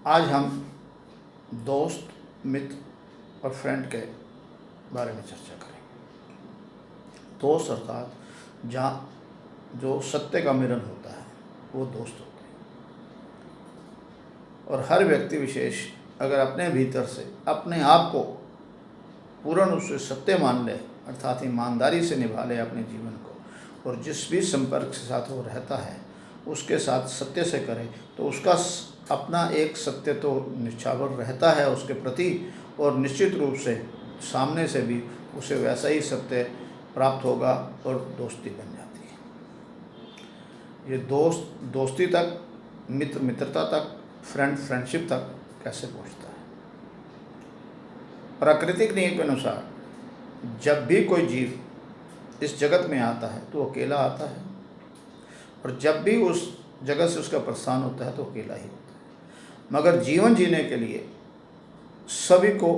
आज हम दोस्त, मित्र और फ्रेंड के बारे में चर्चा करेंगे। दोस्त अर्थात जहाँ जो सत्य का मिलन होता है वो दोस्त होते हैं। और हर व्यक्ति विशेष अगर अपने भीतर से अपने आप को पूर्ण रूप से सत्य मान ले, अर्थात ईमानदारी से निभा ले अपने जीवन को, और जिस भी संपर्क के साथ वो रहता है उसके साथ सत्य से करे, तो उसका अपना एक सत्य तो निछावर रहता है उसके प्रति, और निश्चित रूप से सामने से भी उसे वैसा ही सत्य प्राप्त होगा और दोस्ती बन जाती है। ये दोस्त दोस्ती तक, मित्र मित्रता तक, फ्रेंड फ्रेंडशिप तक कैसे पहुंचता है? प्राकृतिक नियम के अनुसार जब भी कोई जीव इस जगत में आता है तो अकेला आता है, और जब भी उस जगत से उसका प्रस्थान होता है तो अकेला ही होता है। मगर जीवन जीने के लिए सभी को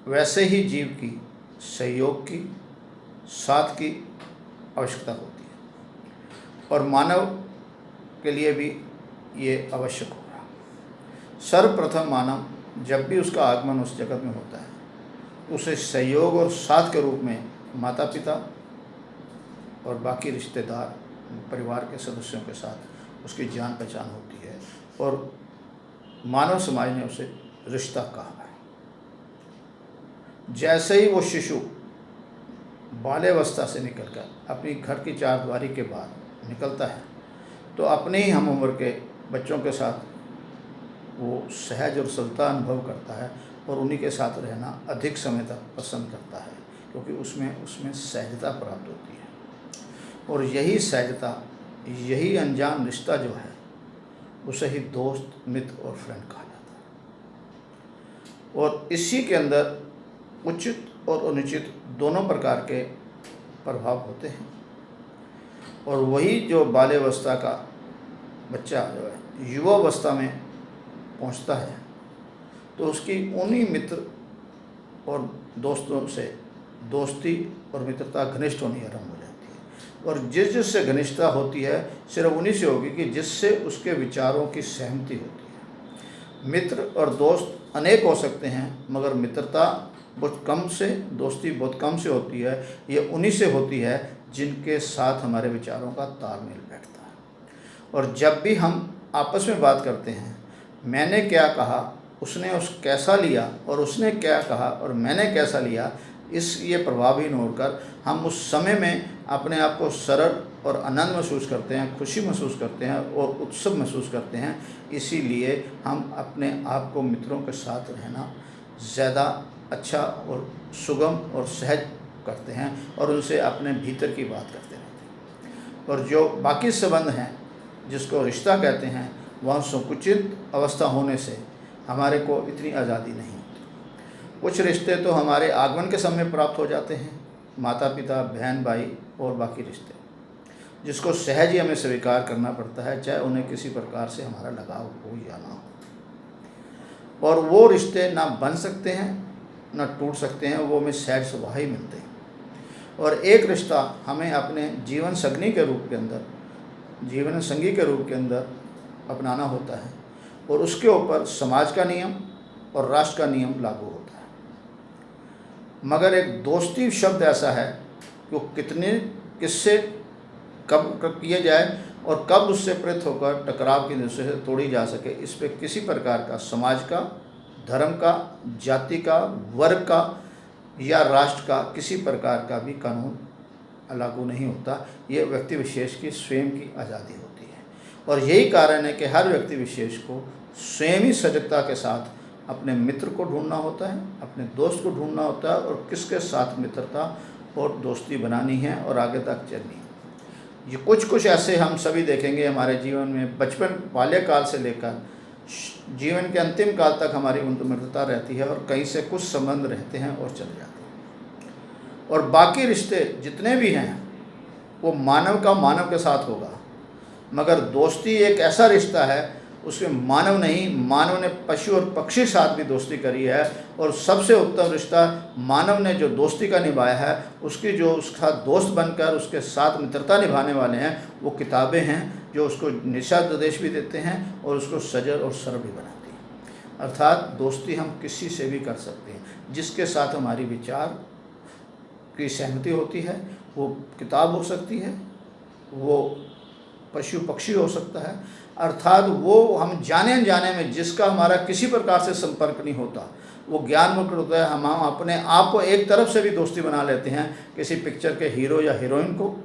वैसे ही जीव की सहयोग की, साथ की आवश्यकता होती है, और मानव के लिए भी ये आवश्यक होगा। सर्वप्रथम मानव जब भी उसका आगमन उस जगत में होता है उसे सहयोग और साथ के रूप में माता पिता और बाकी रिश्तेदार, परिवार के सदस्यों के साथ उसकी जान पहचान होती है, और मानव समाज ने उसे रिश्ता कहा है। जैसे ही वो शिशु बाल्यावस्था से निकलकर अपनी घर की चारदीवारी के बाहर निकलता है तो अपने ही हम उम्र के बच्चों के साथ वो सहज और सरलता अनुभव करता है, और उन्हीं के साथ रहना अधिक समय तक पसंद करता है, क्योंकि उसमें सहजता प्राप्त होती है। और यही सहजता, यही अनजान रिश्ता जो है उसे ही दोस्त, मित्र और फ्रेंड कहा जाता है। और इसी के अंदर उचित और अनुचित दोनों प्रकार के प्रभाव होते हैं। और वही जो बाल्यावस्था का बच्चा जो है युवावस्था में पहुंचता है तो उसकी उन्हीं मित्र और दोस्तों से दोस्ती और मित्रता घनिष्ठ होनी आरंभ हो जाती है। और जिससे घनिष्ठता होती है सिर्फ उन्हीं से होगी कि जिससे उसके विचारों की सहमति होती है। मित्र और दोस्त अनेक हो सकते हैं, मगर मित्रता बहुत कम से, दोस्ती बहुत कम से होती है। ये उन्हीं से होती है जिनके साथ हमारे विचारों का तालमेल बैठता है। और जब भी हम आपस में बात करते हैं, मैंने क्या कहा, उसने कैसा लिया, और उसने क्या कहा और मैंने कैसा लिया, ये प्रभावहीन होकर हम उस समय में अपने आप को सरल और आनंद महसूस करते हैं, खुशी महसूस करते हैं और उत्सव महसूस करते हैं। इसीलिए हम अपने आप को मित्रों के साथ रहना ज़्यादा अच्छा और सुगम और सहज करते हैं, और उनसे अपने भीतर की बात करते रहते हैं। और जो बाकी संबंध हैं जिसको रिश्ता कहते हैं, वह संकुचित अवस्था होने से हमारे को इतनी आज़ादी नहीं होती। कुछ रिश्ते तो हमारे आगमन के समय प्राप्त हो जाते हैं, माता पिता, बहन भाई और बाकी रिश्ते, जिसको सहज ही हमें स्वीकार करना पड़ता है, चाहे उन्हें किसी प्रकार से हमारा लगाव हो या ना हो। और वो रिश्ते ना बन सकते हैं ना टूट सकते हैं, वो हमें सहज स्वभाव ही मिलते हैं। और एक रिश्ता हमें अपने जीवन संगी के रूप के अंदर, जीवन संगी के रूप के अंदर अपनाना होता है, और उसके ऊपर समाज का नियम और राष्ट्र का नियम लागू होता है। मगर एक दोस्ती शब्द ऐसा है कि वो किससे कब किए जाए और कब उससे प्रेरित होकर टकराव की दृष्टि से तोड़ी जा सके, इस पर किसी प्रकार का समाज का, धर्म का, जाति का, वर्ग का या राष्ट्र का किसी प्रकार का भी कानून लागू नहीं होता। ये व्यक्ति विशेष की स्वयं की आज़ादी होती है। और यही कारण है कि हर व्यक्ति विशेष को स्वयं ही सजगता के साथ अपने मित्र को ढूंढना होता है, अपने दोस्त को ढूंढना होता है, और किसके साथ मित्रता और दोस्ती बनानी है और आगे तक चलनी है। ये कुछ ऐसे हम सभी देखेंगे हमारे जीवन में, बचपन बाल्यकाल से लेकर जीवन के अंतिम काल तक हमारी उनकी मित्रता रहती है, और कहीं से कुछ संबंध रहते हैं और चले जाते हैं। और बाकी रिश्ते जितने भी हैं वो मानव का मानव के साथ होगा। मगर दोस्ती एक ऐसा रिश्ता है उसमें मानव नहीं, मानव ने पशु और पक्षी के साथ भी दोस्ती करी है, और सबसे उत्तम रिश्ता मानव ने जो दोस्ती का निभाया है, उसकी जो उसका दोस्त बनकर उसके साथ मित्रता निभाने वाले हैं, वो किताबें हैं जो उसको दिशा निर्देश भी देते हैं और उसको सजग और सरल भी बनाती हैं। अर्थात दोस्ती हम किसी से भी कर सकते हैं, जिसके साथ हमारी विचार की सहमति होती है। वो किताब हो सकती है, वो पशु पक्षी हो सकता है, अर्थात वो हम जाने अनजाने में जिसका हमारा किसी प्रकार से संपर्क नहीं होता, वो ज्ञान मुक्त होता है। हम अपने आप को एक तरफ से भी दोस्ती बना लेते हैं, किसी पिक्चर के हीरो या हीरोइन को,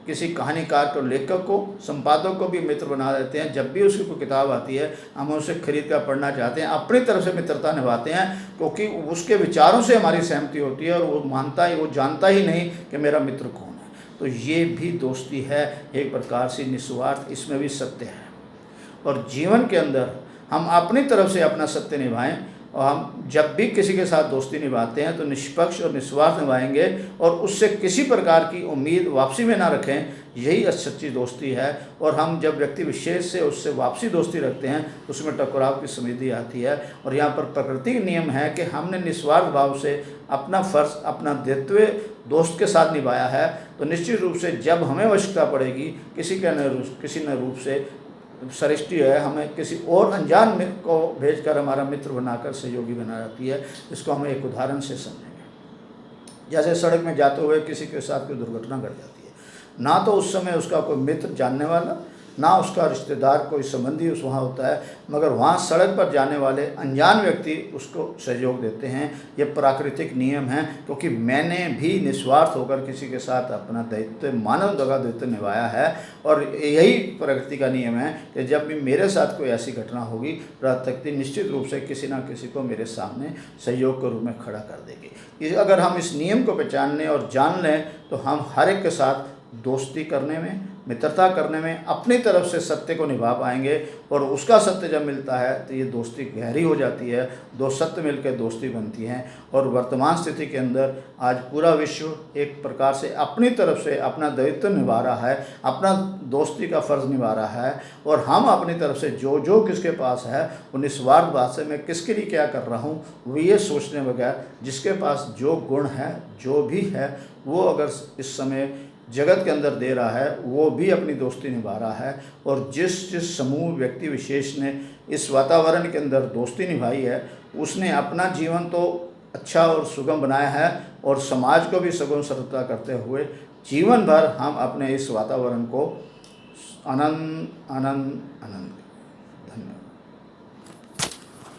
किसी कहानीकार को, लेखक को, संपादक को भी मित्र बना देते हैं। जब भी उसकी कोई किताब आती है हम उसे खरीद कर पढ़ना चाहते हैं, अपनी तरफ से मित्रता निभाते हैं, क्योंकि उसके विचारों से हमारी सहमति होती है और वो जानता ही नहीं कि मेरा मित्र कौन है। तो ये भी दोस्ती है, एक प्रकार से निस्वार्थ, इसमें भी सत्य है। और जीवन के अंदर हम अपनी तरफ से अपना सत्य निभाएं, और हम जब भी किसी के साथ दोस्ती निभाते हैं तो निष्पक्ष और निस्वार्थ निभाएंगे और उससे किसी प्रकार की उम्मीद वापसी में ना रखें। यही सच्ची दोस्ती है। और हम जब व्यक्ति विशेष से उससे वापसी दोस्ती रखते हैं तो उसमें टकराव की समृद्धि आती है। और यहाँ पर प्रकृति नियम है कि हमने निस्वार्थ भाव से अपना फ़र्ज, अपना दायित्व दोस्त के साथ निभाया है, तो निश्चित रूप से जब हमें आवश्यकता पड़ेगी किसी न रूप से सृष्टि है हमें किसी और अनजान को भेजकर हमारा मित्र बनाकर सहयोगी बना जाती है। इसको हम एक उदाहरण से समझेंगे। जैसे सड़क में जाते हुए किसी के साथ कोई दुर्घटना घट जाती है, ना तो उस समय उसका कोई मित्र जानने वाला, ना उसका रिश्तेदार कोई संबंधी उस वहाँ होता है, मगर वहाँ सड़क पर जाने वाले अनजान व्यक्ति उसको सहयोग देते हैं। ये प्राकृतिक नियम है, क्योंकि मैंने भी निस्वार्थ होकर किसी के साथ अपना दायित्व, मानव का दायित्व निभाया है। और यही प्रकृति का नियम है कि जब भी मेरे साथ कोई ऐसी घटना होगी, प्रकृति निश्चित रूप से किसी न किसी को मेरे सामने सहयोग के रूप में खड़ा कर देगी। अगर हम इस नियम को पहचानने और जान लें तो हम हर एक के साथ दोस्ती करने में, मित्रता करने में अपनी तरफ से सत्य को निभा पाएंगे। और उसका सत्य जब मिलता है तो ये दोस्ती गहरी हो जाती है। दो सत्य मिलकर दोस्ती बनती हैं। और वर्तमान स्थिति के अंदर आज पूरा विश्व एक प्रकार से अपनी तरफ से अपना दायित्व निभा रहा है, अपना दोस्ती का फ़र्ज़ निभा रहा है। और हम अपनी तरफ से जो किसके पास है वो निस्वार्थ बात से मैं किसके लिए क्या कर रहा हूँ, वो ये सोचने बगैर जिसके पास जो गुण है, जो भी है, वो अगर इस समय जगत के अंदर दे रहा है, वो भी अपनी दोस्ती निभा रहा है। और जिस समूह व्यक्ति विशेष ने इस वातावरण के अंदर दोस्ती निभाई है, उसने अपना जीवन तो अच्छा और सुगम बनाया है और समाज को भी सुगम सरलता करते हुए जीवन भर हम अपने इस वातावरण को आनंद आनंद आनंद